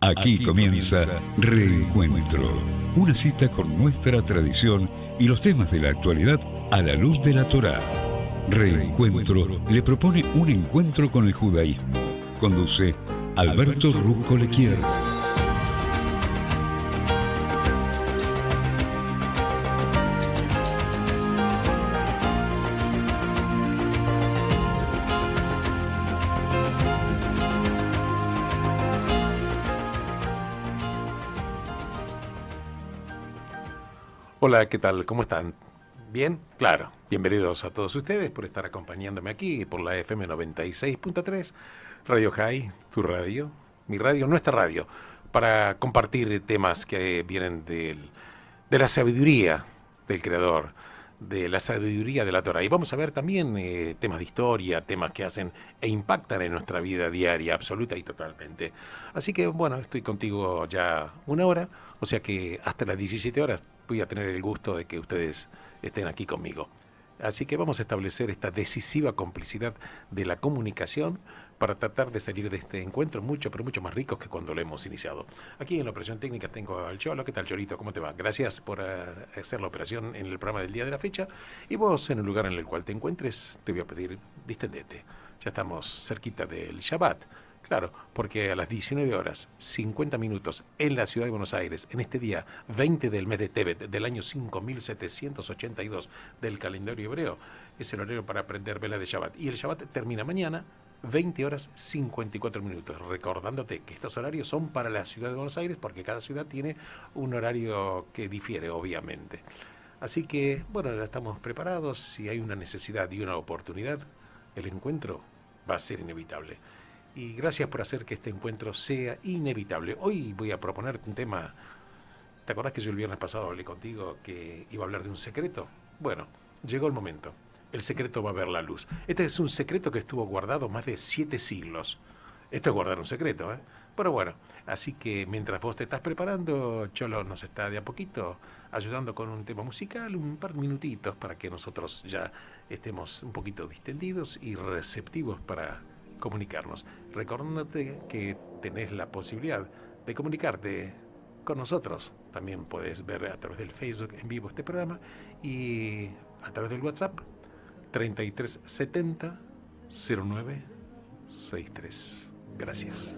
Aquí comienza Reencuentro, una cita con nuestra tradición y los temas de la actualidad a la luz de la Torá. Reencuentro le propone un encuentro con el judaísmo. Conduce Alberto Rucco Lequier. Hola, ¿qué tal? ¿Cómo están? ¿Bien? Claro. Bienvenidos a todos ustedes por estar acompañándome aquí por la FM 96.3, Radio High, tu radio, mi radio, nuestra radio, para compartir temas que vienen de la sabiduría del Creador, de la sabiduría de la Torah. Y vamos a ver también temas de historia, temas que hacen e impactan en nuestra vida diaria, absoluta y totalmente. Así que, bueno, estoy contigo ya una hora, o sea que hasta las 17 horas voy a tener el gusto de que ustedes estén aquí conmigo. Así que vamos a establecer esta decisiva complicidad de la comunicación para tratar de salir de este encuentro mucho, pero mucho más ricos que cuando lo hemos iniciado. Aquí en la operación técnica tengo al Cholo. ¿Qué tal, Cholito? ¿Cómo te va? Gracias por hacer la operación en el programa del día de la fecha. Y vos, en el lugar en el cual te encuentres, te voy a pedir, distendete. Ya estamos cerquita del Shabbat. Claro, porque a las 19 horas, 50 minutos, en la ciudad de Buenos Aires, en este día 20 del mes de Tevet, del año 5782 del calendario hebreo, es el horario para aprender vela de Shabbat. Y el Shabbat termina mañana, 20 horas 54 minutos. Recordándote que estos horarios son para la ciudad de Buenos Aires, porque cada ciudad tiene un horario que difiere, obviamente. Así que, bueno, ya estamos preparados. Si hay una necesidad y una oportunidad, el encuentro va a ser inevitable. Y gracias por hacer que este encuentro sea inevitable. Hoy voy a proponerte un tema. ¿Te acordás que yo el viernes pasado hablé contigo que iba a hablar de un secreto? Bueno, llegó el momento. El secreto va a ver la luz. Este es un secreto que estuvo guardado más de 7 siglos. Esto es guardar un secreto, ¿eh? Pero bueno, así que mientras vos te estás preparando, Cholo nos está de a poquito ayudando con un tema musical, un par de minutitos para que nosotros ya estemos un poquito distendidos y receptivos para comunicarnos, recordándote que tenés la posibilidad de comunicarte con nosotros. También puedes ver a través del Facebook en vivo este programa y a través del WhatsApp 3370 0963. Gracias.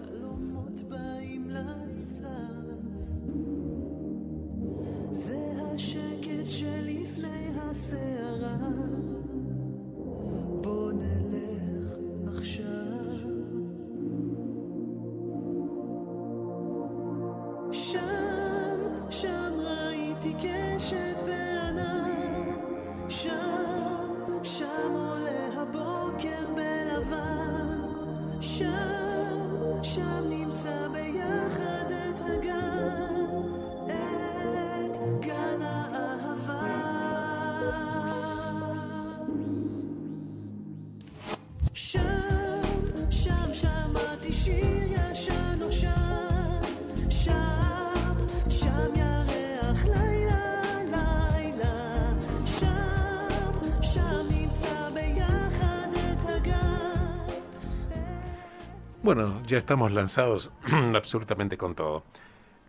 Bueno, ya estamos lanzados absolutamente con todo.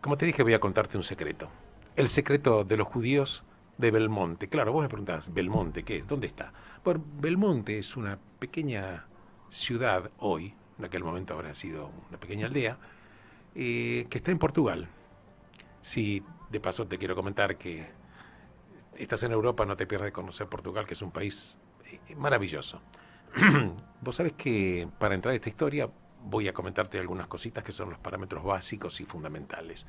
Como te dije, voy a contarte un secreto. El secreto de los judíos de Belmonte. Claro, vos me preguntás, ¿Belmonte qué es? ¿Dónde está? Bueno, Belmonte es una pequeña ciudad hoy, en aquel momento habrá sido una pequeña aldea, que está en Portugal. Si de paso te quiero comentar que estás en Europa, no te pierdas de conocer Portugal, que es un país maravilloso. Vos sabés que para entrar a esta historia voy a comentarte algunas cositas que son los parámetros básicos y fundamentales.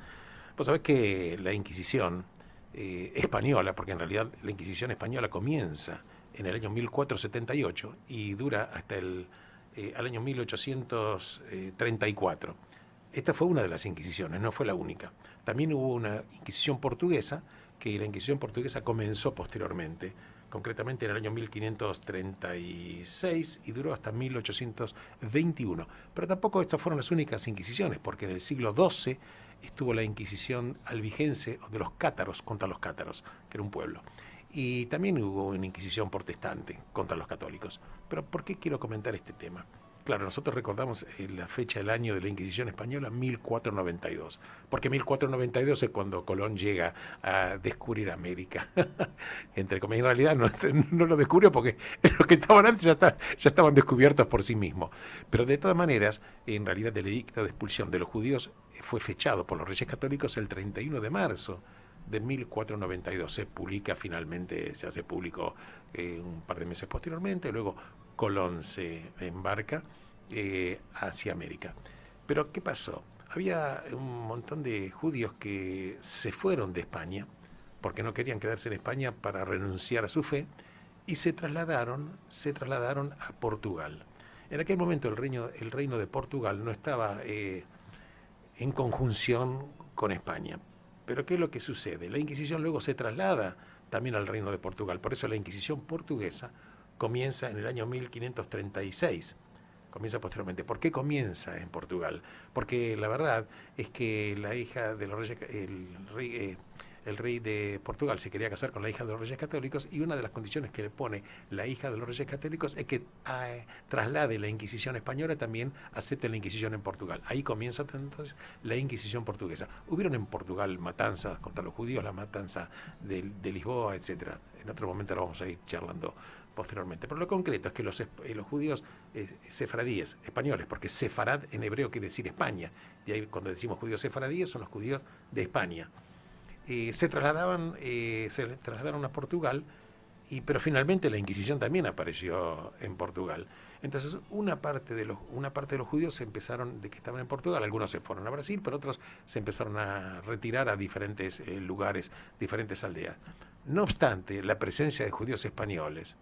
Vos sabés que la Inquisición española, porque en realidad la Inquisición española comienza en el año 1478 y dura hasta al año 1834. Esta fue una de las Inquisiciones, no fue la única. También hubo una Inquisición portuguesa, que la Inquisición portuguesa comenzó posteriormente, concretamente en el año 1536 y duró hasta 1821. Pero tampoco estas fueron las únicas inquisiciones, porque en el siglo XII estuvo la Inquisición albigense de los cátaros contra los cátaros, que era un pueblo. Y también hubo una Inquisición protestante contra los católicos. Pero ¿por qué quiero comentar este tema? Claro, nosotros recordamos la fecha del año de la Inquisición española, 1492, porque 1492 es cuando Colón llega a descubrir América. Entre comillas, en realidad no lo descubrió porque los que estaban antes ya estaban descubiertos por sí mismos. Pero de todas maneras, en realidad el edicto de expulsión de los judíos fue fechado por los Reyes Católicos el 31 de marzo de 1492. Se publica finalmente, se hace público un par de meses posteriormente, luego Colón se embarca hacia América. Pero ¿qué pasó? Había un montón de judíos que se fueron de España porque no querían quedarse en España para renunciar a su fe y se trasladaron a Portugal. En aquel momento el reino de Portugal no estaba en conjunción con España. Pero ¿qué es lo que sucede? La Inquisición luego se traslada también al reino de Portugal. Por eso la Inquisición portuguesa comienza en el año 1536. Comienza posteriormente. ¿Por qué comienza en Portugal? Porque la verdad es que la hija de los reyes, el rey de Portugal se quería casar con la hija de los Reyes Católicos, y una de las condiciones que le pone la hija de los Reyes Católicos es que traslade la Inquisición española, también acepte la Inquisición en Portugal. Ahí comienza entonces la Inquisición portuguesa. Hubieron en Portugal matanzas contra los judíos, la matanza de Lisboa, etcétera. En otro momento lo vamos a ir charlando posteriormente. Pero lo concreto es que los judíos sefaradíes, españoles, porque sefarad en hebreo quiere decir España, y ahí cuando decimos judíos sefaradíes son los judíos de España. Se trasladaron a Portugal, pero finalmente la Inquisición también apareció en Portugal. Entonces una parte de los judíos de que estaban en Portugal, algunos se fueron a Brasil, pero otros se empezaron a retirar a diferentes lugares, diferentes aldeas. No obstante, la presencia de judíos españoles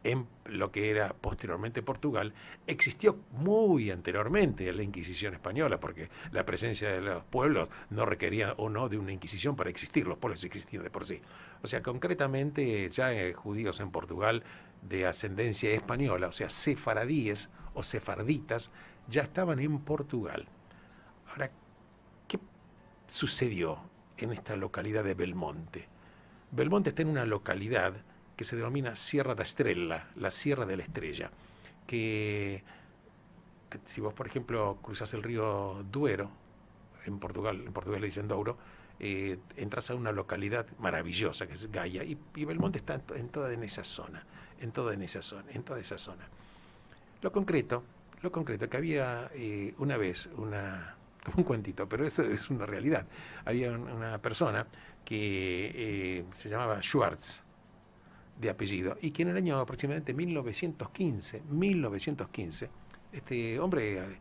en lo que era posteriormente Portugal existió muy anteriormente a la Inquisición española, porque la presencia de los pueblos no requería o no de una Inquisición para existir, los pueblos existían de por sí. O sea, concretamente ya judíos en Portugal de ascendencia española, o sea, sefaradíes o sefarditas, ya estaban en Portugal. Ahora, ¿qué sucedió en esta localidad de Belmonte? Belmonte está en una localidad que se denomina Sierra da Estrella, la Sierra de la Estrella, que si vos, por ejemplo, cruzás el río Duero, en Portugal le dicen Douro, entras a una localidad maravillosa que es Gaia, y Belmonte está en toda esa zona. Lo concreto que había una vez un cuentito, pero eso es una realidad. Había una persona que se llamaba Schwartz, de apellido, y que en el año aproximadamente 1915, este hombre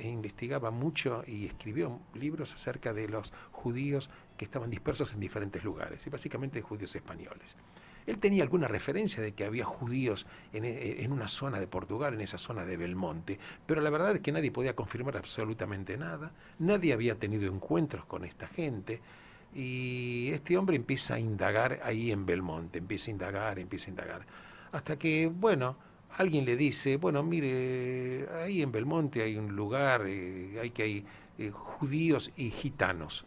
investigaba mucho y escribió libros acerca de los judíos que estaban dispersos en diferentes lugares, y básicamente judíos españoles. Él tenía alguna referencia de que había judíos en una zona de Portugal, en esa zona de Belmonte, pero la verdad es que nadie podía confirmar absolutamente nada, nadie había tenido encuentros con esta gente. Y este hombre empieza a indagar ahí en Belmonte, empieza a indagar, hasta que, bueno, alguien le dice, bueno, mire, ahí en Belmonte hay un lugar, hay judíos y gitanos.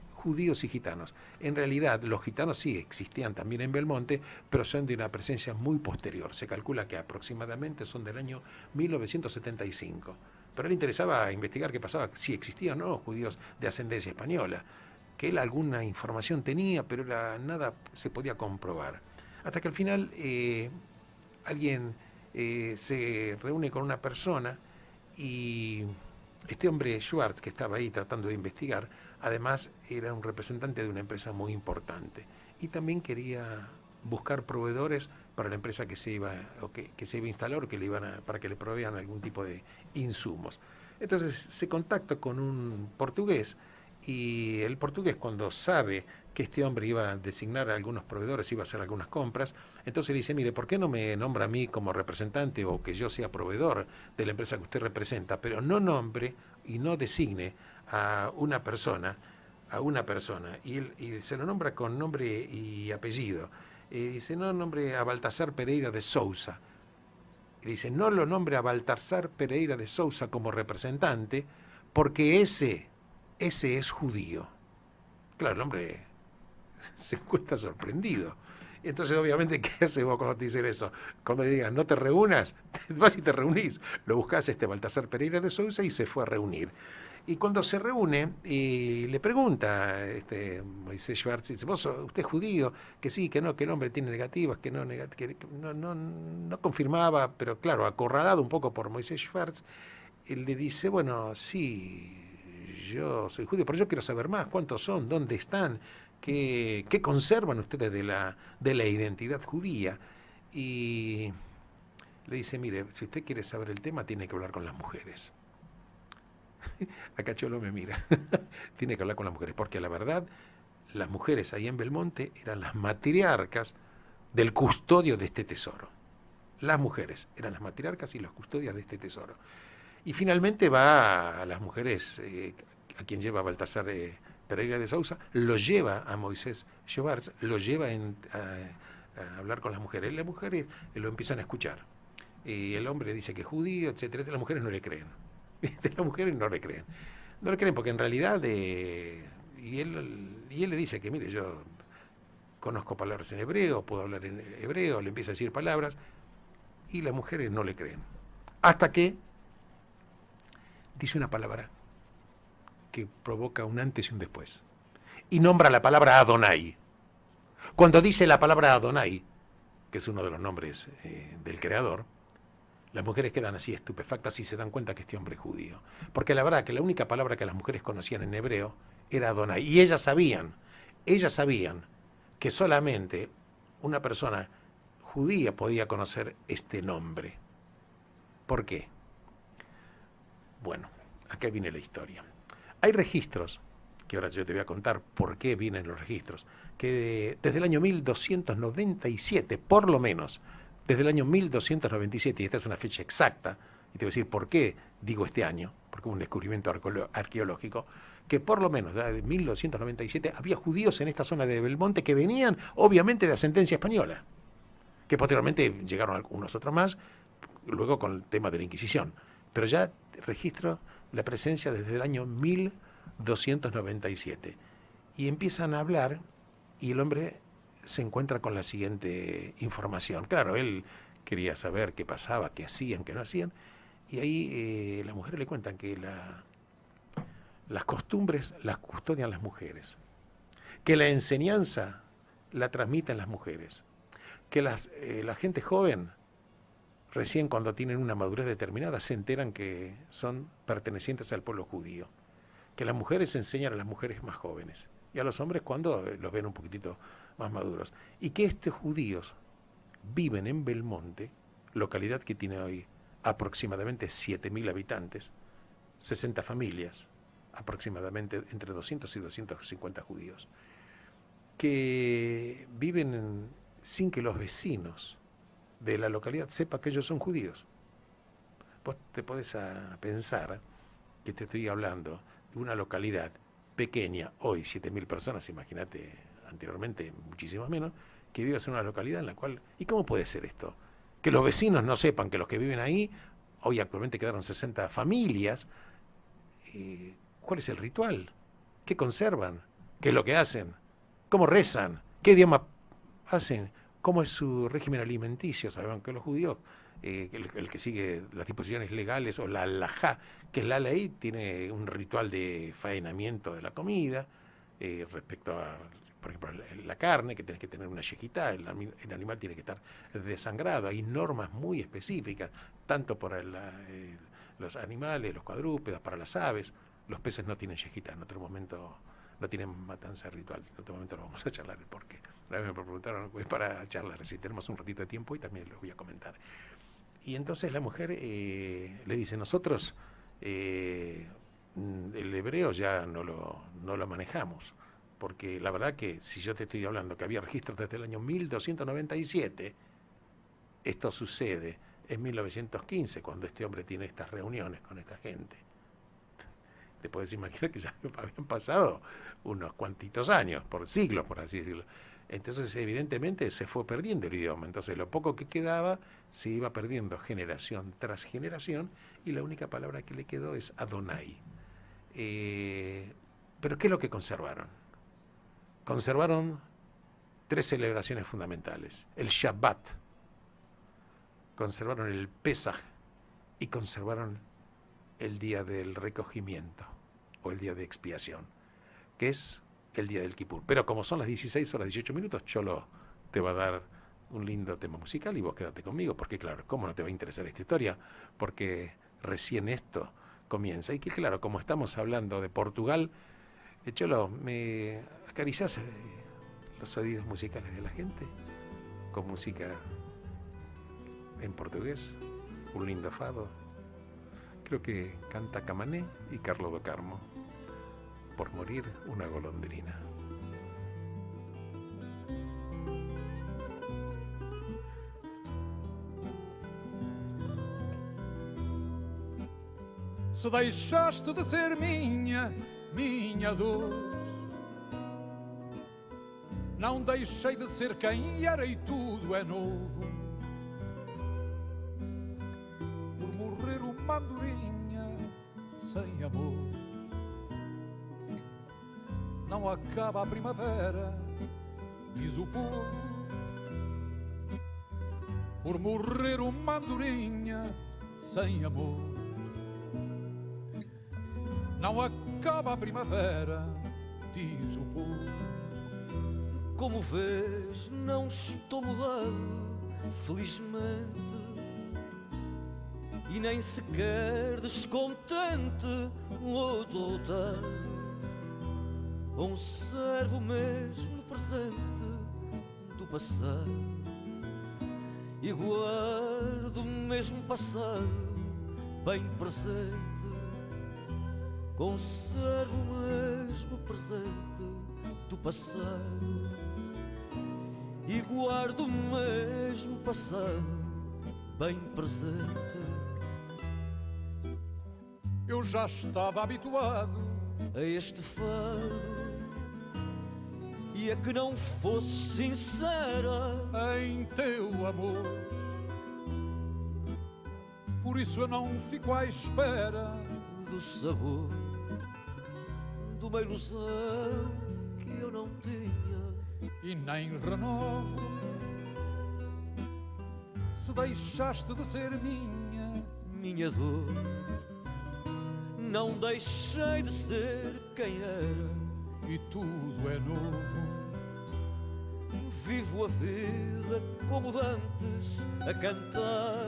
En realidad, los gitanos sí existían también en Belmonte, pero son de una presencia muy posterior. Se calcula que aproximadamente son del año 1975. Pero a él le interesaba investigar qué pasaba, si existían o no judíos de ascendencia española, que él alguna información tenía, pero nada se podía comprobar. Hasta que al final alguien se reúne con una persona, y este hombre Schwartz, que estaba ahí tratando de investigar, además era un representante de una empresa muy importante, y también quería buscar proveedores para la empresa que se iba a instalar, o que para que le provean algún tipo de insumos. Entonces se contacta con un portugués, y el portugués, cuando sabe que este hombre iba a designar a algunos proveedores, iba a hacer algunas compras, entonces le dice, mire, ¿por qué no me nombra a mí como representante, o que yo sea proveedor de la empresa que usted representa, pero no nombre y no designe a una persona, y se lo nombra con nombre y apellido? Dice, no nombre a Baltasar Pereira de Sousa. Y dice, no lo nombre a Baltasar Pereira de Sousa como representante, porque ese es judío. Claro, el hombre se encuentra sorprendido Entonces, obviamente, ¿qué haces vos cuando te dicen eso? Cuando te digan, no te reúnas, vas y te reunís. Lo buscás Baltasar Pereira de Sousa y se fue a reunir. Y cuando se reúne, le pregunta Moisés Schwartz, dice, ¿usted es judío? Que sí, que no, que el hombre tiene negativas, que no confirmaba, pero claro, acorralado un poco por Moisés Schwartz, él le dice, bueno, sí, yo soy judío, pero yo quiero saber más, ¿cuántos son? ¿Dónde están? ¿Qué conservan ustedes de la identidad judía? Y le dice, mire, si usted quiere saber el tema, tiene que hablar con las mujeres. Acá Cholo me mira. Tiene que hablar con las mujeres, porque la verdad, las mujeres ahí en Belmonte eran las matriarcas del custodio de este tesoro. Las mujeres eran las matriarcas y las custodias de este tesoro. Y finalmente va a las mujeres, a quien lleva Baltasar Pereira de Sousa, lo lleva a Moisés Schwartz, lo lleva a hablar con las mujeres. Las mujeres lo empiezan a escuchar. Y el hombre dice que es judío, etcétera. Las mujeres no le creen. Las mujeres no le creen. No le creen porque en realidad, y él le dice que, mire, yo conozco palabras en hebreo, puedo hablar en hebreo, le empieza a decir palabras, y las mujeres no le creen. Hasta que dice una palabra que provoca un antes y un después. Y nombra la palabra Adonai. Cuando dice la palabra Adonai, que es uno de los nombres del Creador, las mujeres quedan así estupefactas y se dan cuenta que este hombre es judío. Porque la verdad que la única palabra que las mujeres conocían en hebreo era Adonai. Y ellas sabían que solamente una persona judía podía conocer este nombre. ¿Por qué? Bueno, acá viene la historia. Hay registros, que ahora yo te voy a contar por qué vienen los registros, que desde el año 1297, por lo menos, desde el año 1297, y esta es una fecha exacta, y te voy a decir por qué digo este año, porque hubo un descubrimiento arqueológico, que por lo menos desde 1297 había judíos en esta zona de Belmonte que venían, obviamente, de ascendencia española, que posteriormente llegaron algunos otros más, luego con el tema de la Inquisición. Pero ya registro la presencia desde el año 1297. Y empiezan a hablar, y el hombre se encuentra con la siguiente información. Claro, él quería saber qué pasaba, qué hacían, qué no hacían, y ahí las mujeres le cuentan que las costumbres las custodian las mujeres, que la enseñanza la transmiten las mujeres, que la gente joven, recién cuando tienen una madurez determinada, se enteran que son pertenecientes al pueblo judío, que las mujeres enseñan a las mujeres más jóvenes, y a los hombres cuando los ven un poquitito más maduros. Y que estos judíos viven en Belmonte, localidad que tiene hoy aproximadamente 7.000 habitantes, 60 familias, aproximadamente entre 200 y 250 judíos, que viven sin que los vecinos de la localidad sepan que ellos son judíos. Vos te podés pensar que te estoy hablando de una localidad pequeña, hoy 7.000 personas, imagínate anteriormente muchísimo menos, que vivas en una localidad en la cual... ¿Y cómo puede ser esto? Que los vecinos no sepan que los que viven ahí, hoy actualmente quedaron 60 familias, ¿cuál es el ritual? ¿Qué conservan? ¿Qué es lo que hacen? ¿Cómo rezan? ¿Qué idioma hacen? ¿Cómo es su régimen alimenticio? Saben que los judíos, el que sigue las disposiciones legales o la halajá, que es la ley, tiene un ritual de faenamiento de la comida, respecto a, por ejemplo, la carne, que tenés que tener una shejitá, el animal tiene que estar desangrado. Hay normas muy específicas, tanto para los animales, los cuadrúpedos, para las aves. Los peces no tienen shejitá, en otro momento no tienen matanza ritual. En otro momento lo vamos a charlar el porqué. Una vez me preguntaron, es para charlar, si tenemos un ratito de tiempo y también lo voy a comentar. Y entonces la mujer le dice, nosotros el hebreo ya no lo manejamos, porque la verdad que si yo te estoy hablando que había registros desde el año 1297, esto sucede en 1915, cuando este hombre tiene estas reuniones con esta gente. Te puedes imaginar que ya habían pasado unos cuantitos años, por siglos, por así decirlo. Entonces, evidentemente, se fue perdiendo el idioma. Entonces, lo poco que quedaba se iba perdiendo generación tras generación, y la única palabra que le quedó es Adonai. Pero, ¿qué es lo que conservaron? Conservaron 3 celebraciones fundamentales. El Shabbat, conservaron el Pesaj y conservaron el día del recogimiento o el día de expiación, que es el día del Kipur. Pero como son las 16 horas 18 minutos, Cholo te va a dar un lindo tema musical y vos quédate conmigo, porque claro, ¿cómo no te va a interesar esta historia? Porque recién esto comienza. Y que claro, como estamos hablando de Portugal, Cholo, ¿me acariciás los oídos musicales de la gente con música en portugués? Un lindo fado. Creo que canta Camané y Carlos do Carmo. Por morir una golondrina. Se deixaste de ser minha dor, não deixei de ser quem era e tudo é novo. Por morrer uma andorinha sem amor, não acaba a primavera, diz o povo. Por morrer uma andorinha sem amor, não acaba a primavera, diz o povo. Como vês, não estou mudado, felizmente, e nem sequer descontente ou doutado. Conservo o mesmo presente do passado e guardo o mesmo passado bem presente. Conservo o mesmo presente do passado e guardo o mesmo passado bem presente. Eu já estava habituado a este fado e a que não fosse sincera em teu amor. Por isso eu não fico à espera do sabor de uma ilusão que eu não tinha e nem renovo. Se deixaste de ser minha dor, não deixei de ser quem era e tudo é novo. Vivo a vida como dantes a cantar,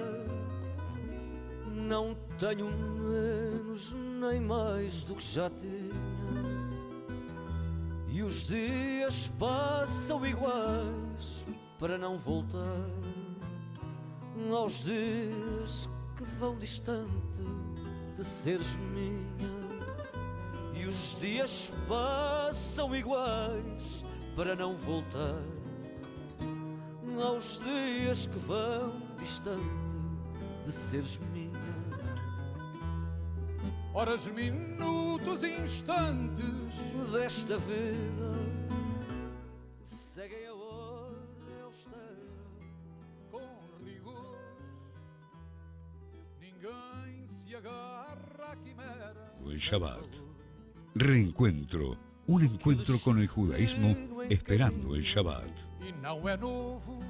não tenho menos nem mais do que já tinha, e os dias passam iguais para não voltar aos dias que vão distante de seres minha, e os dias passam iguais para não voltar aos dias que vão distante de seres minha. Horas, minutos, instantes desta vida seguem a ordem austera com rigor. Ninguém se agarra a quimera. El Shabbat. Reencuentro. Un encuentro con el judaísmo esperando el Shabbat. E não é novo,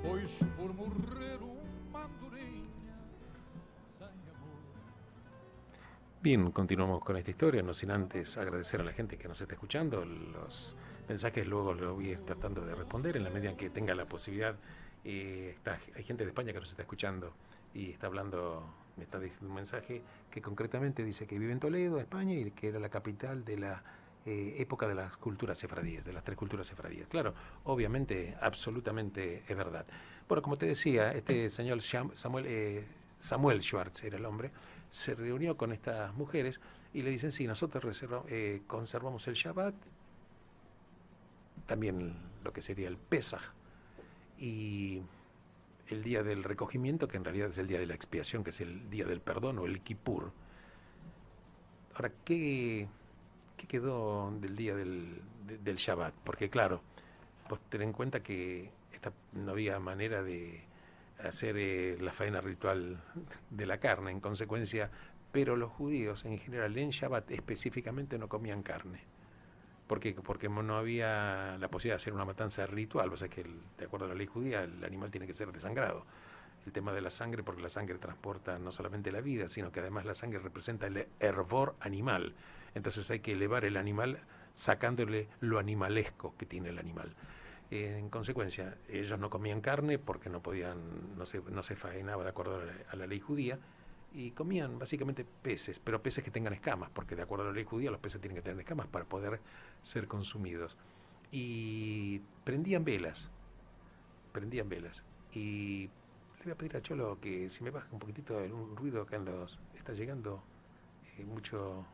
pois por morrer uma andorinha sem amor. Bien, continuamos con esta historia, no sin antes agradecer a la gente que nos está escuchando. Los mensajes luego los voy a ir tratando de responder en la medida en que tenga la posibilidad. Hay gente de España que nos está escuchando y está hablando, me está diciendo un mensaje que concretamente dice que vive en Toledo, España, y que era la capital de la época de las culturas sefardíes, de las 3 culturas sefardíes. Claro, obviamente, absolutamente es verdad. Bueno, como te decía, este señor Samuel Schwartz era el hombre, se reunió con estas mujeres y le dicen, sí, nosotros conservamos el Shabbat, también lo que sería el Pesaj, y el día del recogimiento, que en realidad es el día de la expiación, que es el día del perdón o el Kippur. Ahora, ¿qué quedó del día del Shabbat? Porque claro, vos ten en cuenta que no había manera de hacer la faena ritual de la carne, en consecuencia, pero los judíos en general en Shabbat específicamente no comían carne. ¿Por qué? Porque no había la posibilidad de hacer una matanza ritual. O sea que, de acuerdo a la ley judía, el animal tiene que ser desangrado. El tema de la sangre, porque la sangre transporta no solamente la vida, sino que además la sangre representa el hervor animal. Entonces hay que elevar el animal sacándole lo animalesco que tiene el animal. En consecuencia, ellos no comían carne porque no podían, no se faenaba de acuerdo a la ley judía, y comían básicamente peces, pero peces que tengan escamas, porque de acuerdo a la ley judía los peces tienen que tener escamas para poder ser consumidos. Y prendían velas, y le voy a pedir a Cholo que si me baja un poquitito un ruido acá está llegando mucho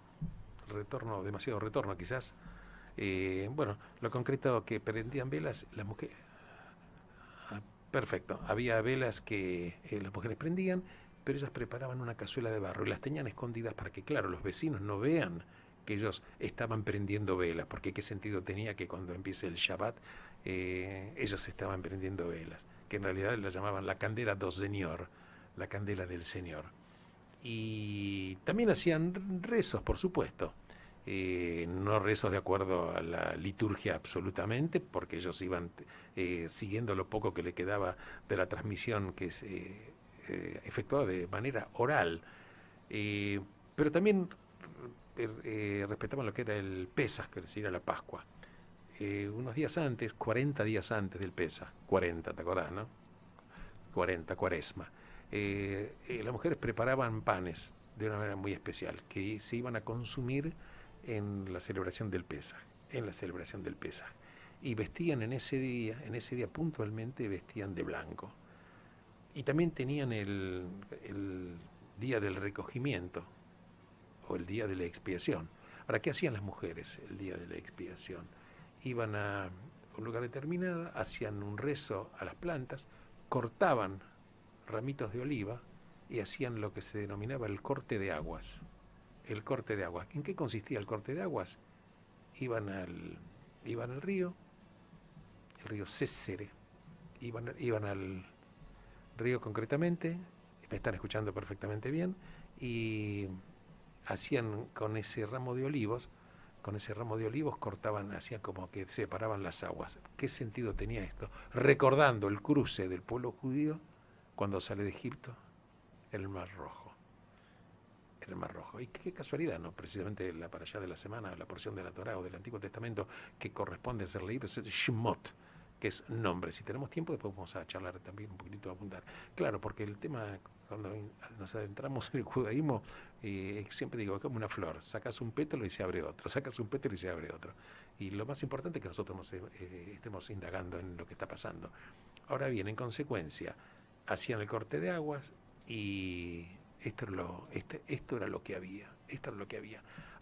retorno, demasiado retorno quizás. Bueno, lo concreto que prendían velas, las mujeres... perfecto, había velas que las mujeres prendían, pero ellas preparaban una cazuela de barro y las tenían escondidas para que, claro, los vecinos no vean que ellos estaban prendiendo velas, porque qué sentido tenía que cuando empiece el Shabbat ellos estaban prendiendo velas, que en realidad la llamaban la candela do Señor, la candela del Señor. Y también hacían rezos, por supuesto. No rezos de acuerdo a la liturgia absolutamente, porque ellos iban siguiendo lo poco que le quedaba de la transmisión que se efectuaba de manera oral, pero también respetaban lo que era el Pesaj, que era la Pascua. Unos días antes, 40 días antes del Pesaj, 40, ¿te acordás, no? 40, Cuaresma. Las mujeres preparaban panes de una manera muy especial, que se iban a consumir en la celebración del Pesaj, y vestían en ese día puntualmente vestían de blanco. Y también tenían el día del recogimiento, o el día de la expiación. Ahora, ¿qué hacían las mujeres el día de la expiación? Iban a un lugar determinado, hacían un rezo a las plantas, cortaban ramitos de oliva y hacían lo que se denominaba el corte de aguas. El corte de aguas. ¿En qué consistía el corte de aguas? Iban al río, el río Césare, iban al río concretamente, me están escuchando perfectamente bien, y hacían con ese ramo de olivos cortaban, hacían como que separaban las aguas. ¿Qué sentido tenía esto? Recordando el cruce del pueblo judío cuando sale de Egipto en el Mar Rojo. Y qué casualidad, ¿no? Precisamente la parashá de la semana, la porción de la Torá o del Antiguo Testamento que corresponde a ser leído es el Shemot, que es nombre. Si tenemos tiempo, después vamos a charlar también un poquitito, a apuntar. Claro, porque el tema, cuando nos adentramos en el judaísmo, siempre digo, como una flor, sacas un pétalo y se abre otro, y lo más importante es que nosotros estemos indagando en lo que está pasando. Ahora bien, en consecuencia, hacían el corte de aguas y esto era lo que había.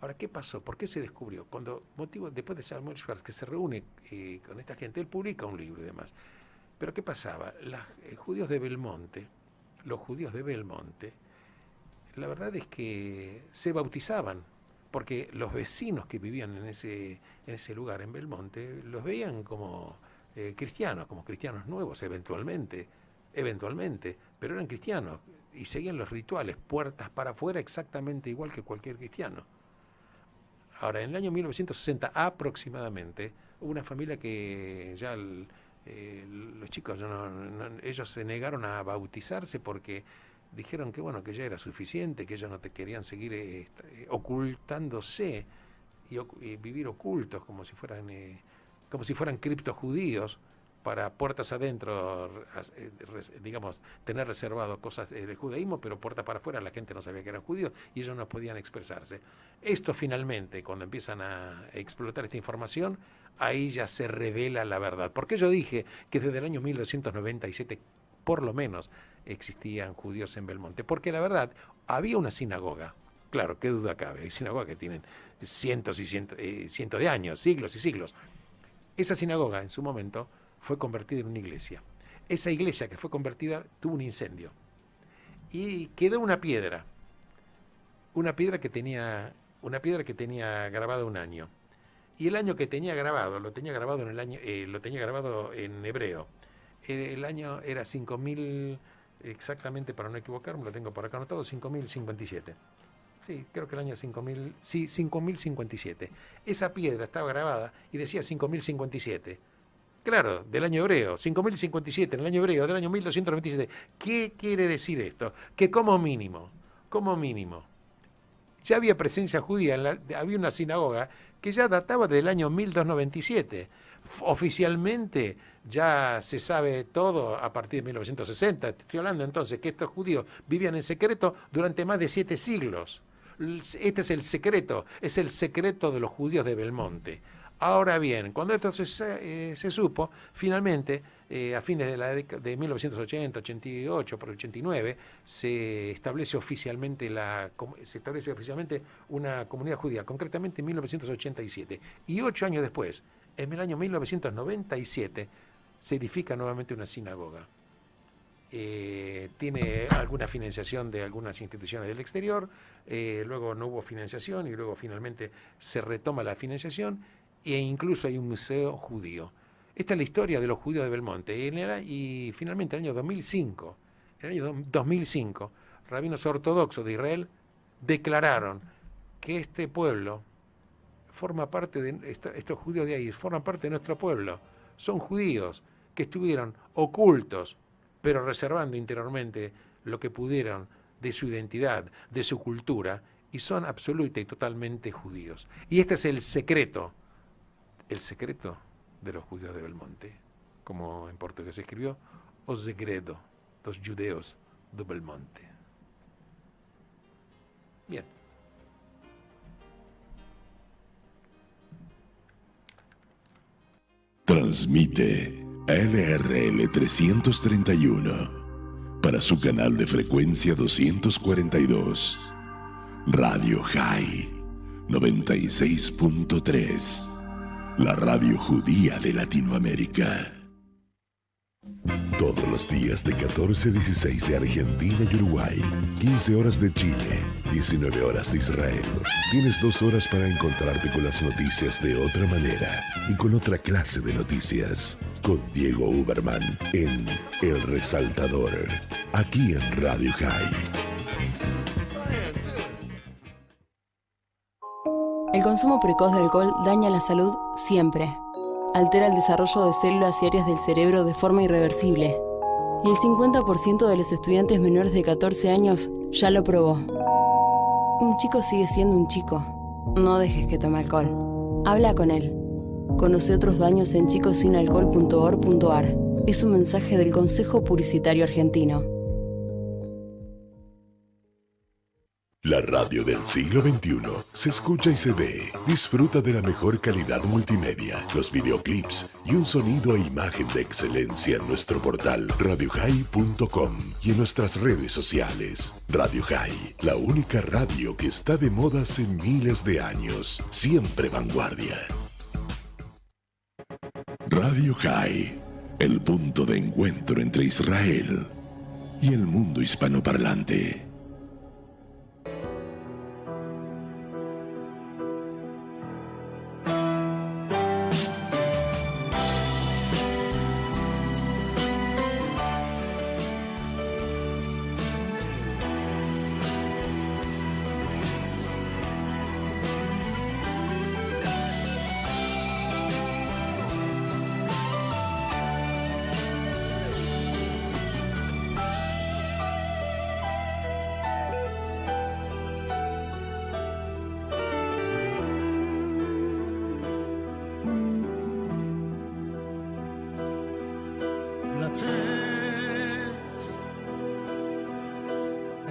Ahora, ¿qué pasó? ¿Por qué se descubrió? Después de Samuel Schwartz, que se reúne con esta gente, él publica un libro y demás. Pero ¿qué pasaba? Los judíos de Belmonte, la verdad es que se bautizaban, porque los vecinos que vivían en ese lugar, en Belmonte, los veían como cristianos nuevos, eventualmente, pero eran cristianos y seguían los rituales, puertas para afuera, exactamente igual que cualquier cristiano. Ahora, en el año 1960 aproximadamente, hubo una familia que ya los chicos, ellos se negaron a bautizarse porque dijeron que bueno, que ya era suficiente, que ellos no querían seguir ocultándose y vivir ocultos como si fueran criptojudíos, para puertas adentro, digamos, tener reservado cosas del judaísmo, pero puertas para afuera la gente no sabía que eran judíos y ellos no podían expresarse. Esto finalmente, cuando empiezan a explotar esta información, ahí ya se revela la verdad. Porque yo dije que desde el año 1997, por lo menos, existían judíos en Belmonte. Porque la verdad, había una sinagoga. Claro, qué duda cabe. Hay sinagogas que tienen cientos y cientos de años, siglos y siglos. Esa sinagoga, en su momento, fue convertida en una iglesia. Esa iglesia que fue convertida tuvo un incendio y quedó una piedra que tenía grabado un año, y el año que tenía grabado lo tenía grabado en hebreo. El año era 5000, exactamente, para no equivocarme, lo tengo por acá anotado, 5057. Sí, creo que el año 5000, sí, 5057. Esa piedra estaba grabada y decía 5057. Claro, del año hebreo, 5057, en el año hebreo, del año 1297. ¿Qué quiere decir esto? Que como mínimo, ya había presencia judía, había una sinagoga que ya databa del año 1297. Oficialmente ya se sabe todo a partir de 1960. Estoy hablando entonces que estos judíos vivían en secreto durante más de 7 siglos. Este es el secreto de los judíos de Belmonte. Ahora bien, cuando esto se supo, finalmente, a fines de 1980, 88, por el 89, se establece oficialmente una comunidad judía, concretamente en 1987. Y 8 años después, en el año 1997, se edifica nuevamente una sinagoga. Tiene alguna financiación de algunas instituciones del exterior, luego no hubo financiación y luego finalmente se retoma la financiación e incluso hay un museo judío. Esta es la historia de los judíos de Belmonte y finalmente en el año 2005, rabinos ortodoxos de Israel declararon que este pueblo forma parte de estos judíos de ahí, forman parte de nuestro pueblo. Son judíos que estuvieron ocultos, pero reservando interiormente lo que pudieron de su identidad, de su cultura, y son absoluta y totalmente judíos. Y este es el secreto de los judíos de Belmonte, como en portugués se escribió, o segredo dos judeos de Belmonte. Bien. Transmite LRL 331 para su canal de frecuencia 242. Radio High 96.3. La radio judía de Latinoamérica. Todos los días de 14 a 16 de Argentina y Uruguay, 15 horas de Chile, 19 horas de Israel. Tienes 2 horas para encontrarte con las noticias de otra manera y con otra clase de noticias. Con Diego Uberman en El Resaltador, aquí en Radio High. El consumo precoz de alcohol daña la salud siempre. Altera el desarrollo de células y áreas del cerebro de forma irreversible. Y el 50% de los estudiantes menores de 14 años ya lo probó. Un chico sigue siendo un chico. No dejes que tome alcohol. Habla con él. Conoce otros daños en chicosinalcohol.org.ar. Es un mensaje del Consejo Publicitario Argentino. La radio del siglo XXI se escucha y se ve. Disfruta de la mejor calidad multimedia, los videoclips y un sonido e imagen de excelencia en nuestro portal radiohigh.com y en nuestras redes sociales. Radio High, la única radio que está de moda hace miles de años, siempre vanguardia. Radio High, el punto de encuentro entre Israel y el mundo hispanoparlante.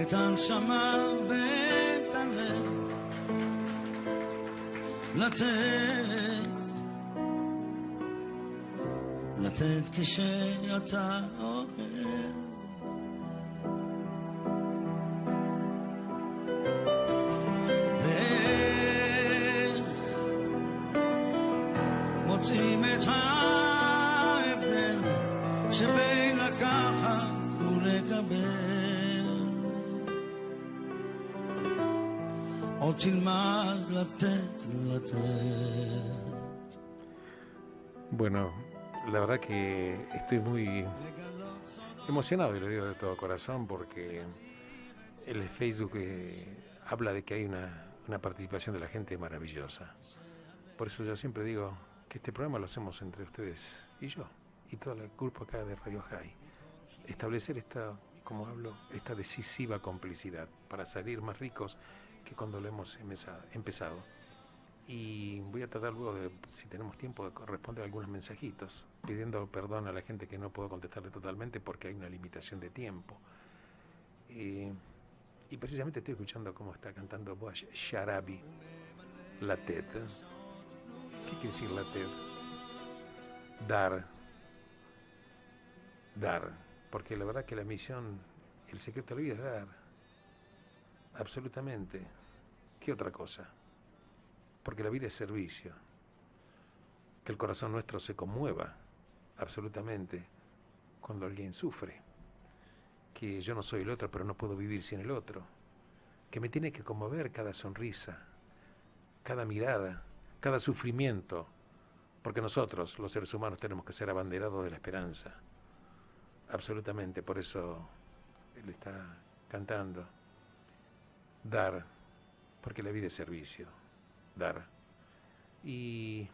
את הנשמה ואת הלב, לתת כשאתה אוהב, ואיך מוצאים את ההבדל שבין לקחת ולקבל. Bueno, la verdad que estoy muy emocionado y lo digo de todo corazón porque el Facebook habla de que hay una participación de la gente maravillosa. Por eso yo siempre digo que este programa lo hacemos entre ustedes y yo, y todo el grupo acá de Radio High. Establecer esta decisiva complicidad para salir más ricos que cuando lo hemos empezado. Y voy a tratar luego de, si tenemos tiempo, de responder algunos mensajitos, pidiendo perdón a la gente que no puedo contestarle totalmente porque hay una limitación de tiempo. Y precisamente estoy escuchando cómo está cantando Boaz Sharabi, la TED. ¿Qué quiere decir la TED? Dar. Porque la verdad que la misión, el secreto de la vida es dar. Absolutamente. ¿Qué otra cosa? Porque la vida es servicio. Que el corazón nuestro se conmueva, absolutamente, cuando alguien sufre. Que yo no soy el otro, pero no puedo vivir sin el otro. Que me tiene que conmover cada sonrisa, cada mirada, cada sufrimiento. Porque nosotros, los seres humanos, tenemos que ser abanderados de la esperanza. Absolutamente, por eso él está cantando. Dar, porque la vida es servicio. Dar. Y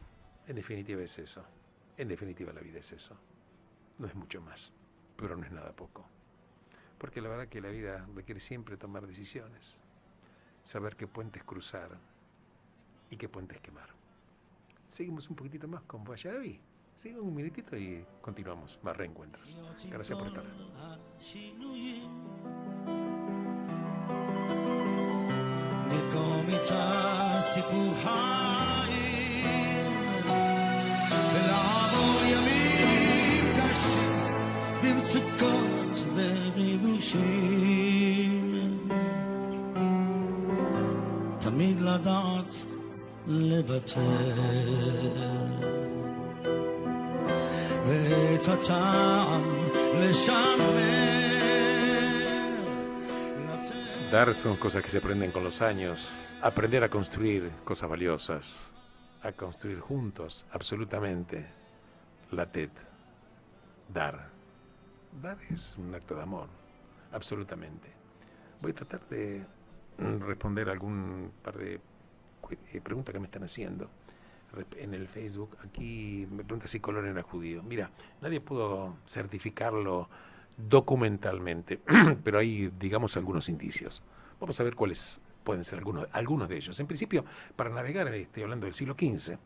en definitiva es eso. En definitiva la vida es eso. No es mucho más, pero no es nada poco. Porque la verdad que la vida requiere siempre tomar decisiones. Saber qué puentes cruzar y qué puentes quemar. Seguimos un poquitito más con Boaz Sharabi. Seguimos un minutito y continuamos. Más reencuentros. Gracias por estar. במקום איתה סיפור חיים ולעבור ימים קשים במצוקות ובריגושים תמיד לדעת לוותר ואת הטעם לשמר. Dar son cosas que se aprenden con los años. Aprender a construir cosas valiosas. A construir juntos, absolutamente. La TED. Dar. Dar es un acto de amor. Absolutamente. Voy a tratar de responder algún par de preguntas que me están haciendo en el Facebook. Aquí me pregunta si Colón era judío. Mira, nadie pudo certificarlo documentalmente, pero hay, digamos, algunos indicios. Vamos a ver cuáles pueden ser algunos de ellos. En principio, para navegar, estoy hablando del siglo XV,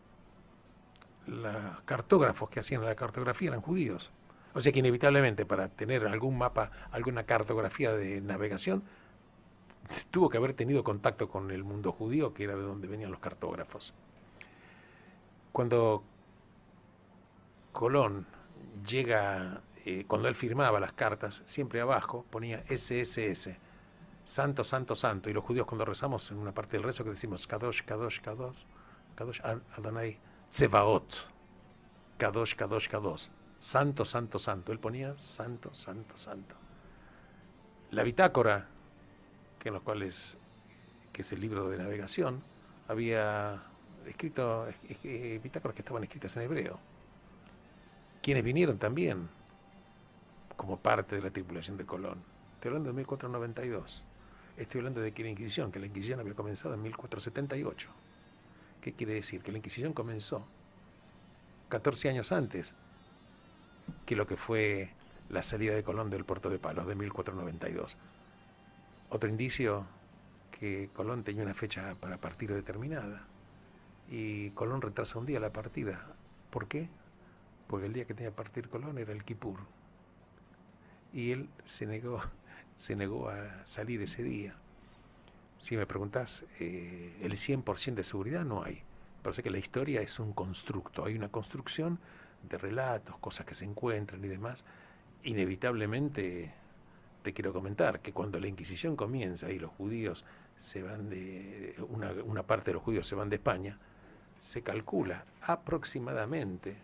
los cartógrafos que hacían la cartografía eran judíos. O sea que inevitablemente para tener algún mapa, alguna cartografía de navegación, tuvo que haber tenido contacto con el mundo judío, que era de donde venían los cartógrafos. Cuando Colón llega, cuando él firmaba las cartas, siempre abajo ponía SSS, Santo, Santo, Santo. Y los judíos cuando rezamos en una parte del rezo que decimos Kadosh, Kadosh, Kadosh, Kadosh Adonai Tsevaot, Kadosh, Kadosh, Kadosh, Santo, Santo, Santo. Él ponía Santo, Santo, Santo. La bitácora, que en los cuales, que es el libro de navegación, había escrito bitácoras que estaban escritas en hebreo. Quienes vinieron también como parte de la tripulación de Colón. Estoy hablando de 1492. Estoy hablando de que la Inquisición había comenzado en 1478. ¿Qué quiere decir? Que la Inquisición comenzó 14 años antes que lo que fue la salida de Colón del puerto de Palos de 1492. Otro indicio, que Colón tenía una fecha para partir determinada y Colón retrasa un día la partida. ¿Por qué? Porque el día que tenía que partir Colón era el Kipur y él se negó a salir ese día. Si me preguntás, el 100% de seguridad no hay. Parece que la historia es un constructo, hay una construcción de relatos, cosas que se encuentran y demás. Inevitablemente te quiero comentar que cuando la Inquisición comienza y los judíos se van de una parte de los judíos se van de España, se calcula aproximadamente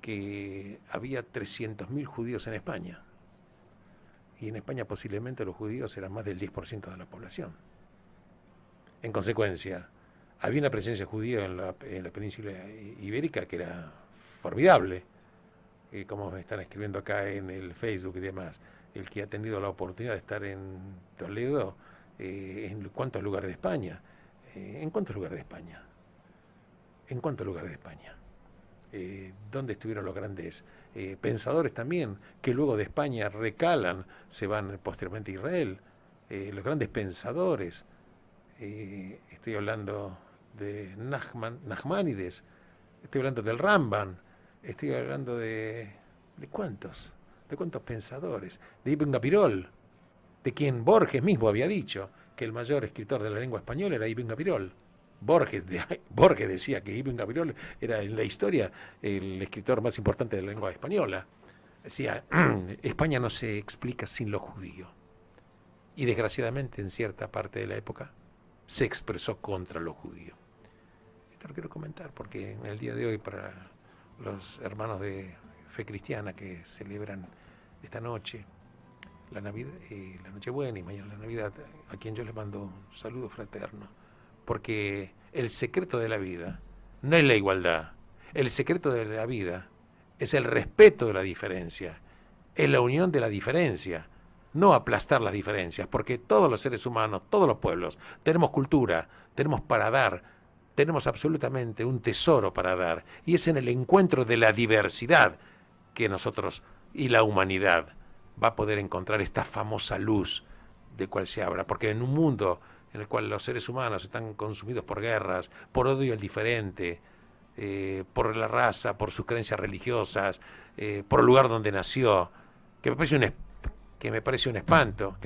que había 300.000 judíos en España. Y en España posiblemente los judíos eran más del 10% de la población. En consecuencia, había una presencia judía en la península ibérica que era formidable. Como me están escribiendo acá en el Facebook y demás, el que ha tenido la oportunidad de estar en Toledo ¿En cuántos lugares de España? ¿En cuántos lugares de España? ¿En cuántos lugares de España? ¿Dónde estuvieron los grandes pensadores también, que luego de España recalan, se van posteriormente a Israel? Los grandes pensadores, estoy hablando de Nachmanides, estoy hablando del Ramban, estoy hablando ¿de cuántos? ¿De cuántos pensadores? De Ibn Gabirol, de quien Borges mismo había dicho que el mayor escritor de la lengua española era Ibn Gabirol. Borges decía que Ibn Gabirol era en la historia el escritor más importante de la lengua española. Decía, España no se explica sin lo judío. Y desgraciadamente en cierta parte de la época se expresó contra lo judío. Esto lo quiero comentar porque en el día de hoy, para los hermanos de fe cristiana que celebran esta noche, la Navidad, la Nochebuena y mañana la Navidad, a quien yo les mando un saludo fraterno, porque el secreto de la vida no es la igualdad, el secreto de la vida es el respeto de la diferencia, es la unión de la diferencia, no aplastar las diferencias, porque todos los seres humanos, todos los pueblos, tenemos cultura, tenemos para dar, tenemos absolutamente un tesoro para dar, y es en el encuentro de la diversidad que nosotros y la humanidad va a poder encontrar esta famosa luz de cual se habla, porque en un mundo en el cual los seres humanos están consumidos por guerras, por odio al diferente, por la raza, por sus creencias religiosas, por el lugar donde nació, que me parece un espanto,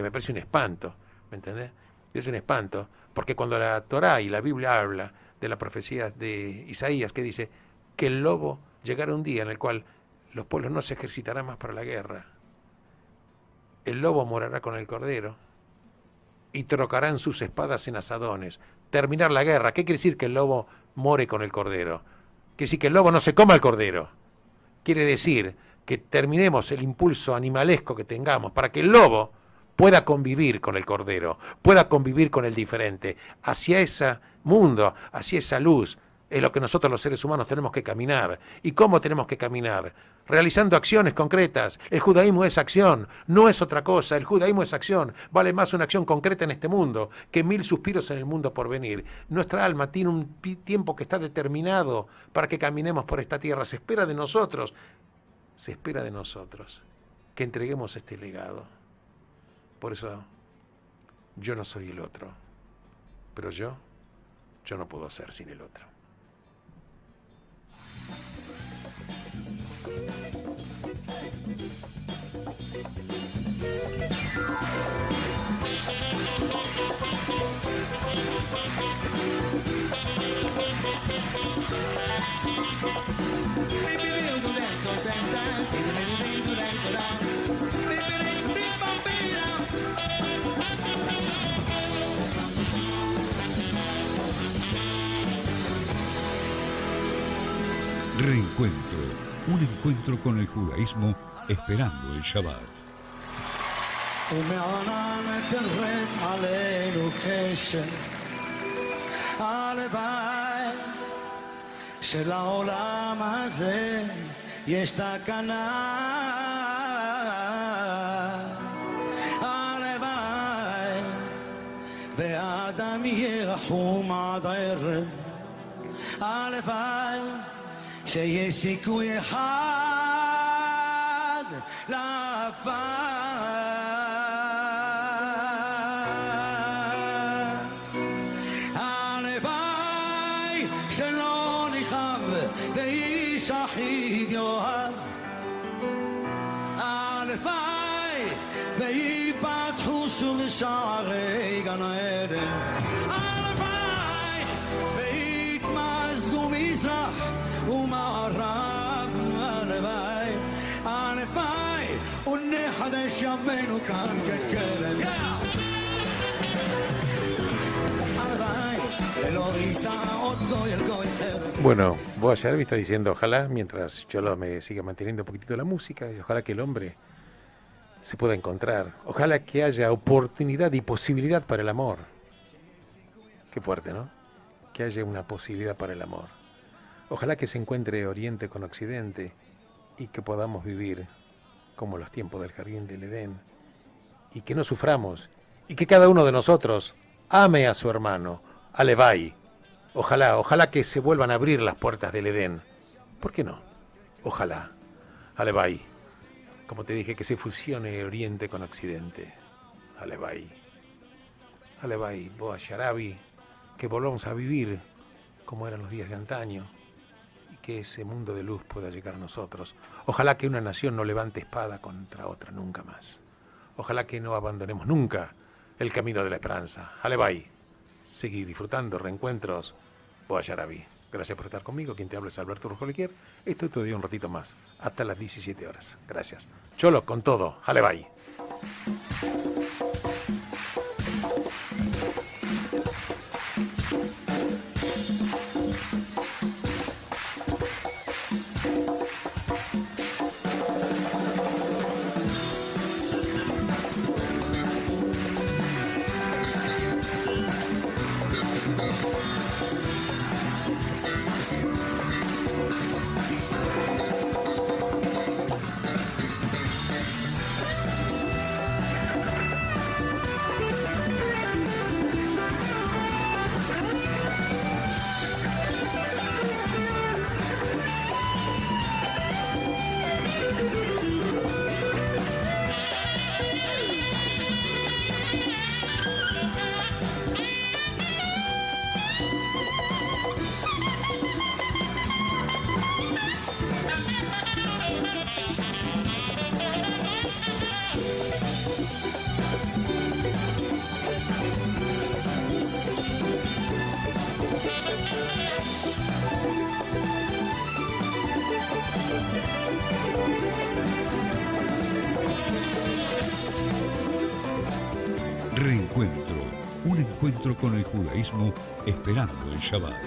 ¿me entendés? Es un espanto, porque cuando la Torá y la Biblia habla de la profecía de Isaías, que dice que el lobo llegará un día en el cual los pueblos no se ejercitarán más para la guerra, el lobo morará con el cordero y trocarán sus espadas en asadones. Terminar la guerra. ¿Qué quiere decir que el lobo more con el cordero? Quiere decir que el lobo no se coma el cordero. Quiere decir que terminemos el impulso animalesco que tengamos para que el lobo pueda convivir con el cordero, pueda convivir con el diferente. Hacia ese mundo, hacia esa luz, es lo que nosotros los seres humanos tenemos que caminar. ¿Y cómo tenemos que caminar? Realizando acciones concretas. El judaísmo es acción, no es otra cosa. El judaísmo es acción. Vale más una acción concreta en este mundo que 1000 suspiros en el mundo por venir. Nuestra alma tiene un tiempo que está determinado para que caminemos por esta tierra. Se espera de nosotros que entreguemos este legado. Por eso, yo no soy el otro, pero yo no puedo ser sin el otro. Reencuentro, un encuentro con el judaísmo esperando el Shabbat. ומענן תרחם עלינו קשב, הלוואי שלעולם הזה יש תקנה, הלוואי והאדם ירחום עד ערב, הלוואי שיש סיכוי אחד לעפר. אחיד יאהב, הלוואי ויפתחו שוב שערי גן עדן, הלוואי ויתמזגו מזרח ומערב, הלוואי, הלוואי ונחדש ימינו כאן ככרם, הלוואי ולא יישא עוד גוי אל גוי חרם. Bueno, vos ayer me está diciendo, ojalá, mientras yo me siga manteniendo un poquitito la música, y ojalá que el hombre se pueda encontrar, ojalá que haya oportunidad y posibilidad para el amor. Qué fuerte, ¿no? Que haya una posibilidad para el amor. Ojalá que se encuentre Oriente con Occidente y que podamos vivir como los tiempos del Jardín del Edén y que no suframos y que cada uno de nosotros ame a su hermano, Alevai. Ojalá que se vuelvan a abrir las puertas del Edén. ¿Por qué no? Ojalá. Alevai. Como te dije, que se fusione Oriente con Occidente. Alevai. Alevai, Boa Sharabi, que volvamos a vivir como eran los días de antaño y que ese mundo de luz pueda llegar a nosotros. Ojalá que una nación no levante espada contra otra nunca más. Ojalá que no abandonemos nunca el camino de la esperanza. Alevai. Seguí disfrutando reencuentros. Boa Sharabi. Gracias por estar conmigo. Quien te habla es Alberto Rujoliquier. Estoy todavía un ratito más, hasta las 17 horas. Gracias. Cholo, con todo. Alevai. Reencuentro, un encuentro con el judaísmo esperando el Shabbat.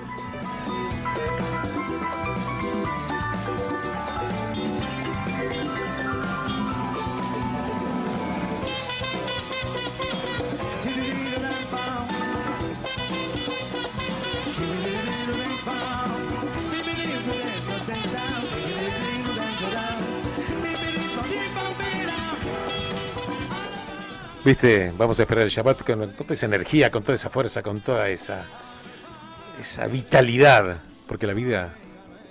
Viste, vamos a esperar el Shabbat con toda esa energía, con toda esa fuerza, con toda esa vitalidad, porque la vida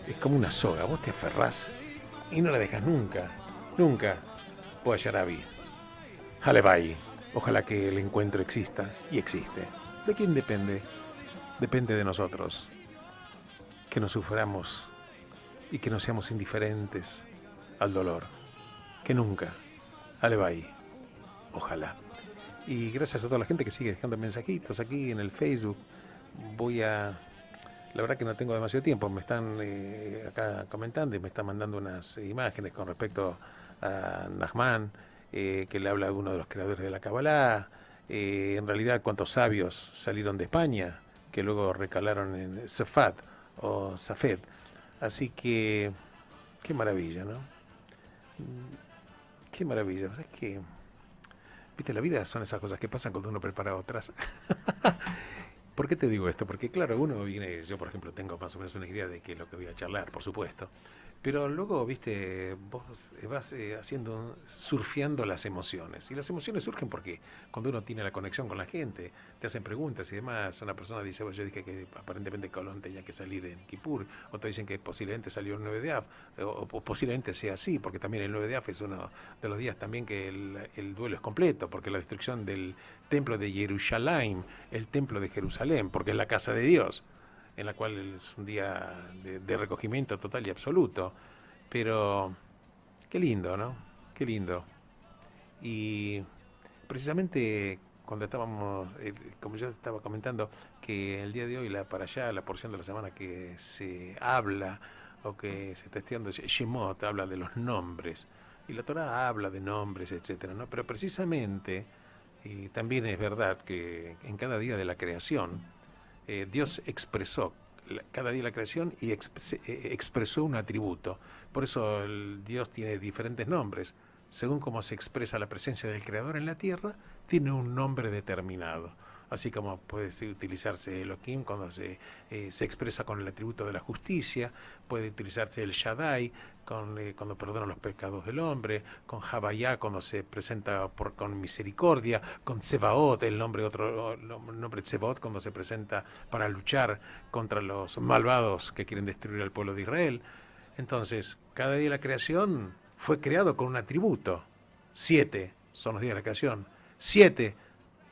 es como una soga, vos te aferrás y no la dejas nunca, nunca. Boa Sharabi, Alevai, ojalá que el encuentro exista y existe. ¿De quién depende? Depende de nosotros, que no suframos y que no seamos indiferentes al dolor, que nunca. Alevai, ojalá. Y gracias a toda la gente que sigue dejando mensajitos aquí en el Facebook. La verdad que no tengo demasiado tiempo, me están acá comentando y me están mandando unas imágenes con respecto a Nachman, que le habla de uno de los creadores de la Kabbalah, en realidad cuántos sabios salieron de España, que luego recalaron en Safat o Safed. Así que, qué maravilla, ¿no? Qué maravilla, es que... Viste, la vida son esas cosas que pasan cuando uno prepara otras. ¿Por qué te digo esto? Porque claro, uno viene, yo por ejemplo tengo más o menos una idea de qué es lo que voy a charlar, por supuesto. Pero luego, viste, vos vas surfeando las emociones. Y las emociones surgen porque cuando uno tiene la conexión con la gente, te hacen preguntas y demás. Una persona dice, bueno, yo dije que aparentemente Colón tenía que salir en Kippur. Otros dicen que posiblemente salió el 9 de Av. O posiblemente sea así, porque también el 9 de Av es uno de los días también que el duelo es completo, porque la destrucción del templo de Jerusalén, el templo de Jerusalén, porque es la casa de Dios, en la cual es un día de recogimiento total y absoluto. Pero qué lindo, ¿no? Qué lindo. Y precisamente cuando estábamos, como yo estaba comentando, que el día de hoy la porción de la semana que se habla o que se está estudiando, Shemot, habla de los nombres. Y la Torah habla de nombres, etcétera, ¿no? Pero precisamente también es verdad que en cada día de la creación, Dios expresó cada día la creación y expresó un atributo. Por eso Dios tiene diferentes nombres. Según cómo se expresa la presencia del Creador en la tierra, tiene un nombre determinado. así como puede utilizarse Elohim cuando se expresa con el atributo de la justicia, puede utilizarse el Shaddai cuando perdona los pecados del hombre, con Havayá cuando se presenta con misericordia, con Tsebaot, el nombre Tsebaot cuando se presenta para luchar contra los malvados que quieren destruir al pueblo de Israel. Entonces, cada día de la creación fue creado con un atributo. 7 son los días de la creación. 7,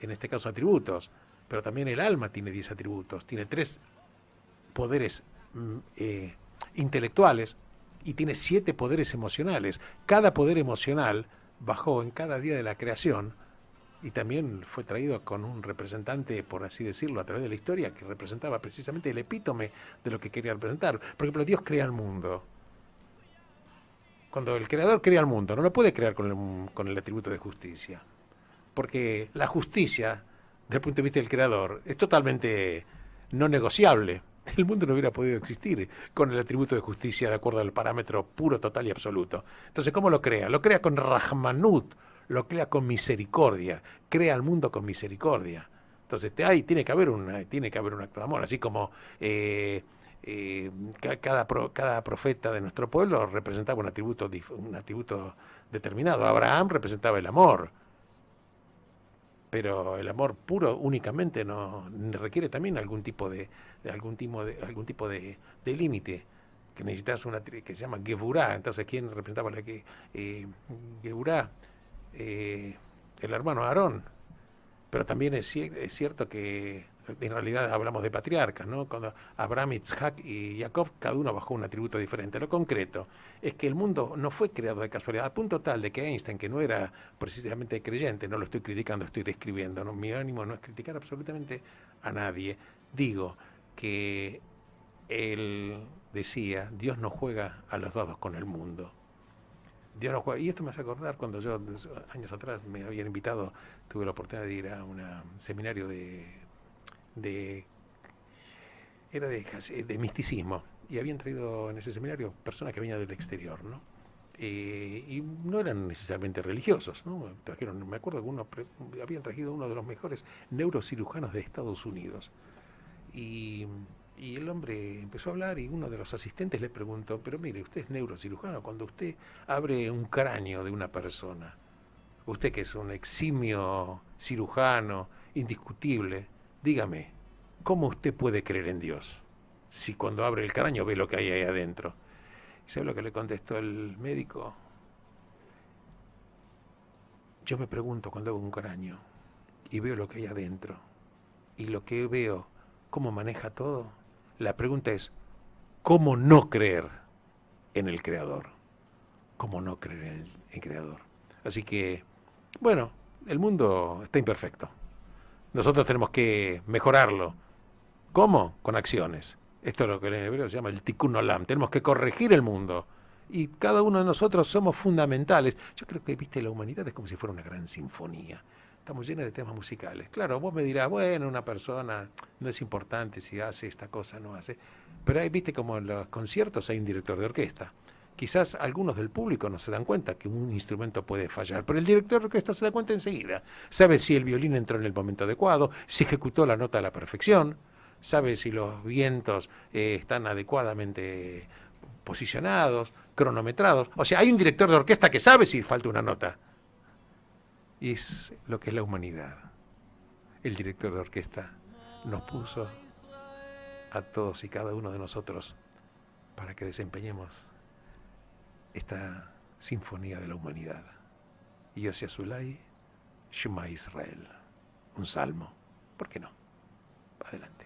en este caso, atributos. Pero también el alma tiene 10 atributos. Tiene 3 poderes intelectuales y tiene 7 poderes emocionales. Cada poder emocional bajó en cada día de la creación y también fue traído con un representante, por así decirlo, a través de la historia, que representaba precisamente el epítome de lo que quería representar. Por ejemplo, Dios crea el mundo. Cuando el creador crea el mundo, no lo puede crear con el atributo de justicia. Porque la justicia, desde el punto de vista del creador, es totalmente no negociable. El mundo no hubiera podido existir con el atributo de justicia de acuerdo al parámetro puro, total y absoluto. Entonces, ¿cómo lo crea? Lo crea con Rahmanut, lo crea con misericordia, crea el mundo con misericordia. Entonces, tiene que haber un acto de amor, así como cada profeta de nuestro pueblo representaba un atributo determinado. Abraham representaba el amor, pero el amor puro únicamente no requiere también algún tipo de límite, que necesitas que se llama Geburá. Entonces, ¿quién representaba la Geburá? El hermano Aarón. Pero también es cierto que en realidad hablamos de patriarcas, ¿no? Cuando Abraham, Isaac y Jacob, cada uno bajó un atributo diferente. Lo concreto es que el mundo no fue creado de casualidad, a punto tal de que Einstein, que no era precisamente creyente, no lo estoy criticando, estoy describiendo, ¿no? Mi ánimo no es criticar absolutamente a nadie. Digo que él decía, Dios no juega a los dados con el mundo. Dios no juega. Y esto me hace acordar cuando yo, años atrás, me habían invitado, tuve la oportunidad de ir a un seminario de misticismo, y habían traído en ese seminario personas que venían del exterior, ¿no? Y no eran necesariamente religiosos, ¿no? Trajeron, me acuerdo que habían traído uno de los mejores neurocirujanos de Estados Unidos, y el hombre empezó a hablar y uno de los asistentes le preguntó, pero mire, usted es neurocirujano, cuando usted abre un cráneo de una persona, usted que es un eximio cirujano indiscutible, dígame, ¿cómo usted puede creer en Dios si cuando abre el cráneo ve lo que hay ahí adentro? ¿Y sabe lo que le contestó el médico? Yo me pregunto cuando hago un cráneo y veo lo que hay adentro y lo que veo, cómo maneja todo, la pregunta es, ¿cómo no creer en el Creador? ¿Cómo no creer en el Creador? Así que, bueno, el mundo está imperfecto. Nosotros tenemos que mejorarlo. ¿Cómo? Con acciones. Esto es lo que en hebreo se llama el tikkun olam. Tenemos que corregir el mundo. Y cada uno de nosotros somos fundamentales. Yo creo que, viste, la humanidad es como si fuera una gran sinfonía. Estamos llenos de temas musicales. Claro, vos me dirás, bueno, una persona no es importante si hace esta cosa o no hace. Pero ahí, viste, como en los conciertos hay un director de orquesta. Quizás algunos del público no se dan cuenta que un instrumento puede fallar, pero el director de orquesta se da cuenta enseguida. Sabe si el violín entró en el momento adecuado, si ejecutó la nota a la perfección, sabe si los vientos están adecuadamente posicionados, cronometrados. O sea, hay un director de orquesta que sabe si falta una nota. Y es lo que es la humanidad. El director de orquesta nos puso a todos y cada uno de nosotros para que desempeñemos esta sinfonía de la humanidad. Yossi Azulay, Shema Israel. Un salmo. ¿Por qué no? Adelante.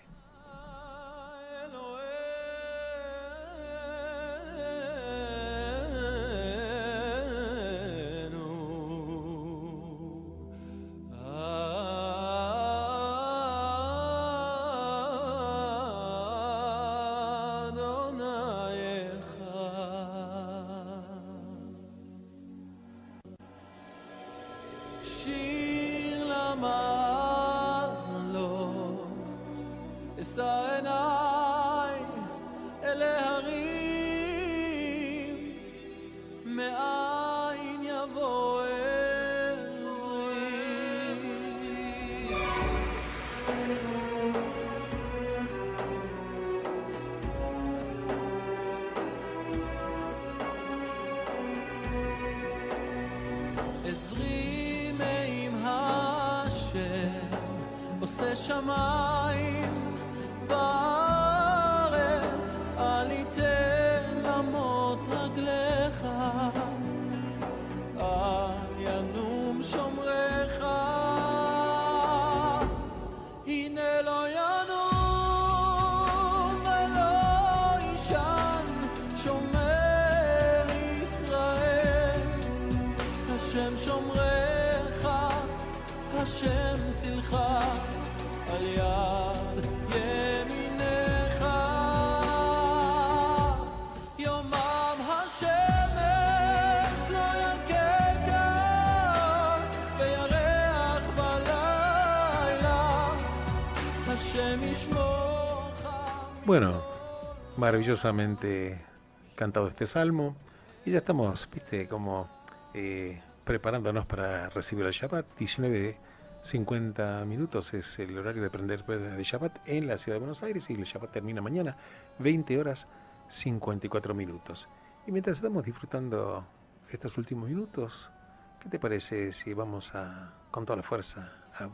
השמיים בארץ, אל יתן למות רגליך, אל ינום שומרך, הנה לא ינום ולא יישן שומר ישראל, השם שומרך, השם צילך על יד ימינך, יומם השמש לא יככה וירח בלילה, השם ישמורך. Bueno, maravillosamente cantado este salmo y ya estamos, viste, como preparándonos para recibir el Shabbat. 19:50 minutos es el horario de prender de Shabbat en la ciudad de Buenos Aires y el Shabbat termina mañana 20:54 minutos. Y mientras estamos disfrutando estos últimos minutos, ¿qué te parece si vamos con toda la fuerza a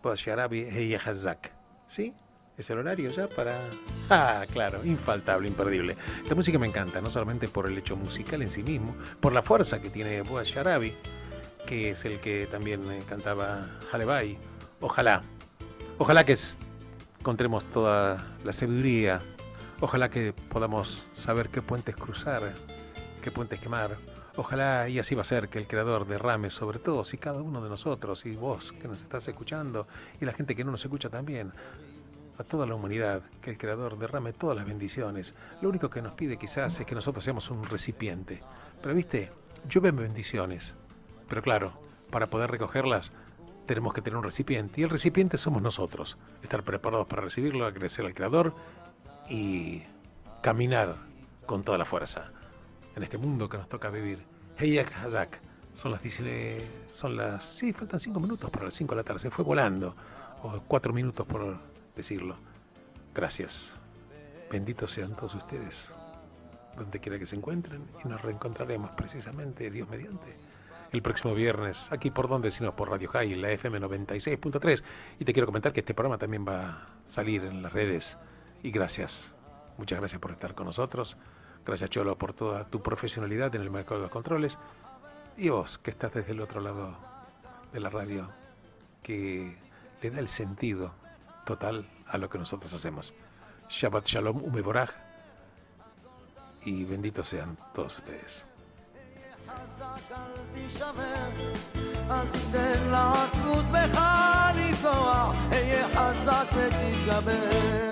Boaz Sharabi e Yehazak? ¿Sí? Es el horario ya para... Ah, claro, infaltable, imperdible. Esta música me encanta, no solamente por el hecho musical en sí mismo, por la fuerza que tiene Boaz Sharabi, que es el que también cantaba Halebai. Ojalá que encontremos toda la sabiduría, ojalá que podamos saber qué puentes cruzar, qué puentes quemar. Ojalá, y así va a ser, que el Creador derrame sobre todos y cada uno de nosotros, y vos que nos estás escuchando, y la gente que no nos escucha también, a toda la humanidad, que el Creador derrame todas las bendiciones. Lo único que nos pide quizás es que nosotros seamos un recipiente. Pero viste, llueven bendiciones. Pero claro, para poder recogerlas tenemos que tener un recipiente. Y el recipiente somos nosotros. Estar preparados para recibirlo, agradecer al Creador y caminar con toda la fuerza en este mundo que nos toca vivir. Heyak Hazak. Sí, faltan 5 minutos para las 5 de la tarde. Se fue volando. O 4 minutos por decirlo. Gracias. Benditos sean todos ustedes, donde quiera que se encuentren, y nos reencontraremos precisamente, Dios mediante, el próximo viernes, aquí por donde, sino por Radio High, la FM 96.3. Y te quiero comentar que este programa también va a salir en las redes. Y gracias, muchas gracias por estar con nosotros. Gracias, Cholo, por toda tu profesionalidad en el mercado de los controles. Y vos, que estás desde el otro lado de la radio, que le da el sentido total a lo que nosotros hacemos. Shabbat Shalom Umevorach, y benditos sean todos ustedes. אל תיתן לעצמות בך לפגוע, היה חזק ותתגבר.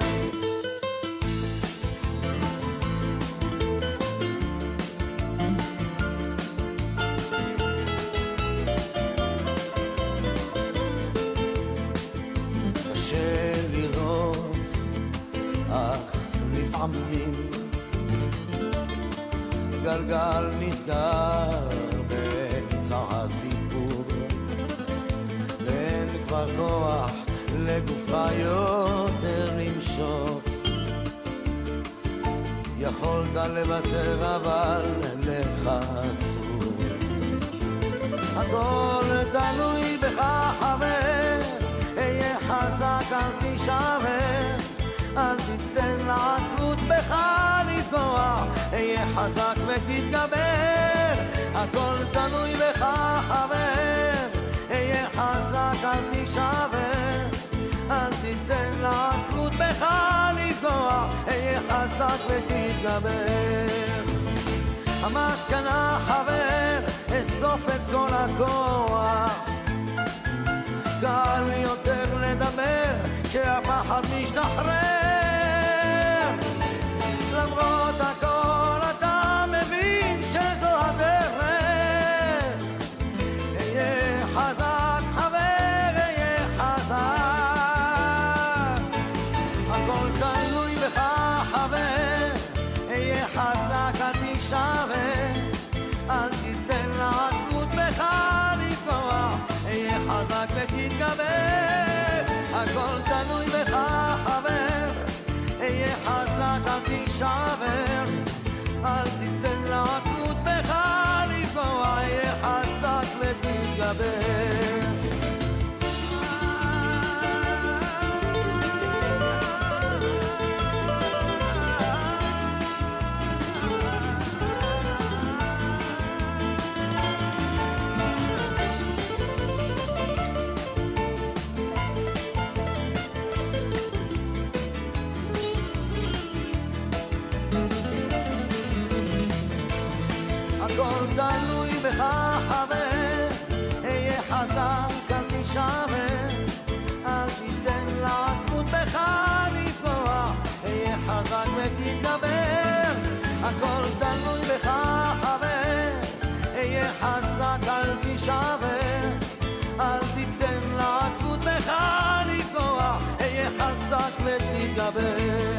קשה לראות, אך לפעמים גלגל נסגר באמצע הסיפור, ואין כבר כוח לגופך יותר למשוך. יכולת לוותר אבל לך אסור. הכל תלוי בך חבר, היה חזק אל תישבר, אל תיתן לעצמות בך לפגוע, היה חזק ותתגבר. הכל תלוי בך חבר, היה חזק אל תישבר, אל תיתן לעצמות בך לפגוע, היה חזק ותתגבר. המסקנה חבר, אסוף את כל הכוח, קל יותר לדבר כשהפחד משתחרר. למרות הכל אתה מבין שזו הדרך, היה חזק חבר, היה חזק. הכל תלוי בך חבר, היה חזק אל תישבר, אל תיתן לעצמות בך לפגוע, היה חזק ותתגבר. הכל תלוי בך חבר, היה חזק אל תישבר, אל תיתן לעצמות בך לפגוע, היה חזק ותתגבר. הכל תלוי בך חבר, אהיה חזק אל תישבר, אל תיתן לעצמות בך לפגוע, אהיה חזק ותתגבר, הכל תלוי בך חבר, אהיה חזק אל תישבר, אל תיתן לעצמות בך לפגוע, אהיה חזק ותתגבר.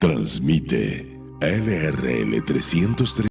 Transmite LRL 330.